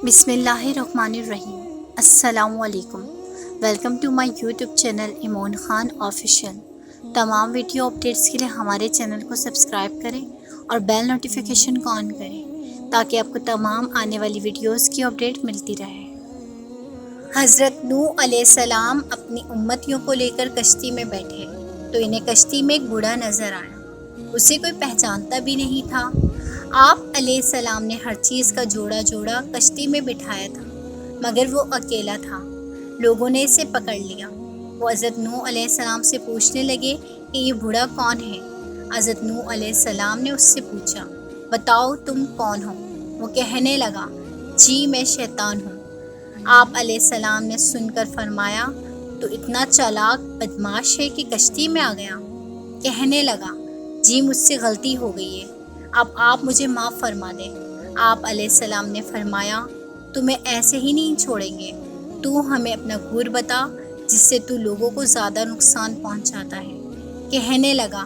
بسم اللہ الرحمن الرحیم۔ السلام علیکم۔ Welcome to my YouTube channel Emon Khan official. تمام ویڈیو اپڈیٹس کے لیے ہمارے چینل کو سبسکرائب کریں اور بیل نوٹیفیکیشن کو آن کریں تاکہ آپ کو تمام آنے والی ویڈیوز کی اپڈیٹ ملتی رہے۔ حضرت نوح علیہ السلام اپنی امتیوں کو لے کر کشتی میں بیٹھے تو انہیں کشتی میں ایک بوڑھا نظر آیا۔ اسے کوئی پہچانتا بھی نہیں تھا۔ آپ علیہ السلام نے ہر چیز کا جوڑا جوڑا کشتی میں بٹھایا تھا مگر وہ اکیلا تھا۔ لوگوں نے اسے پکڑ لیا۔ وہ حضرت نوح علیہ السلام سے پوچھنے لگے کہ یہ بوڑھا کون ہے۔ حضرت نوح علیہ السلام نے اس سے پوچھا، بتاؤ تم کون ہو؟ وہ کہنے لگا، جی میں شیطان ہوں۔ آپ علیہ السلام نے سن کر فرمایا، تو اتنا چالاک بدماش ہے کہ کشتی میں آ گیا۔ کہنے لگا، جی مجھ سے غلطی ہو گئی ہے، اب آپ مجھے معاف فرما دیں۔ آپ علیہ السلام نے فرمایا، تمہیں ایسے ہی نہیں چھوڑیں گے، تو ہمیں اپنا گور بتا جس سے تو لوگوں کو زیادہ نقصان پہنچاتا ہے۔ کہنے لگا،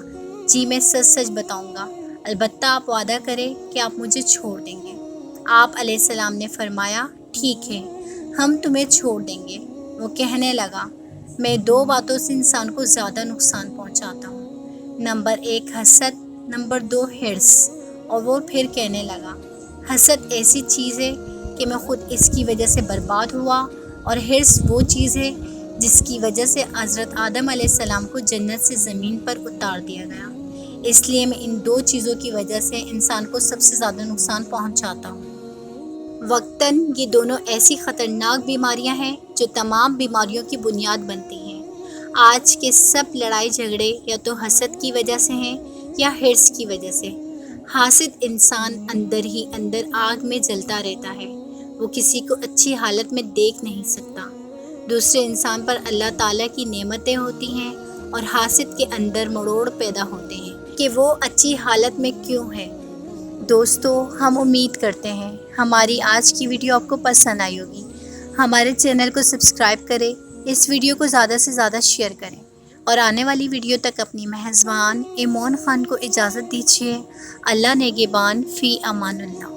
جی میں سچ سچ بتاؤں گا، البتہ آپ وعدہ کریں کہ آپ مجھے چھوڑ دیں گے۔ آپ علیہ السلام نے فرمایا، ٹھیک ہے ہم تمہیں چھوڑ دیں گے۔ وہ کہنے لگا، میں دو باتوں سے انسان کو زیادہ نقصان پہنچاتا ہوں، نمبر 1 حسد، نمبر 2 حرص۔ اور وہ پھر کہنے لگا، حسد ایسی چیز ہے کہ میں خود اس کی وجہ سے برباد ہوا، اور حرص وہ چیز ہے جس کی وجہ سے حضرت آدم علیہ السلام کو جنت سے زمین پر اتار دیا گیا۔ اس لیے میں ان دو چیزوں کی وجہ سے انسان کو سب سے زیادہ نقصان پہنچاتا ہوں۔ وقتاً یہ دونوں ایسی خطرناک بیماریاں ہیں جو تمام بیماریوں کی بنیاد بنتی ہیں۔ آج کے سب لڑائی جھگڑے یا تو حسد کی وجہ سے ہیں یا حرص کی وجہ سے۔ حاسد انسان اندر ہی اندر آگ میں جلتا رہتا ہے، وہ کسی کو اچھی حالت میں دیکھ نہیں سکتا۔ دوسرے انسان پر اللہ تعالیٰ کی نعمتیں ہوتی ہیں اور حاسد کے اندر مروڑ پیدا ہوتے ہیں کہ وہ اچھی حالت میں کیوں ہے۔ دوستو، ہم امید کرتے ہیں ہماری آج کی ویڈیو آپ کو پسند آئی ہوگی۔ ہمارے چینل کو سبسکرائب کریں، اس ویڈیو کو زیادہ سے زیادہ شیئر کریں اور آنے والی ویڈیو تک اپنی میزبان ایمون خان کو اجازت دیجیے۔ اللہ نگہبان، فی امان اللہ۔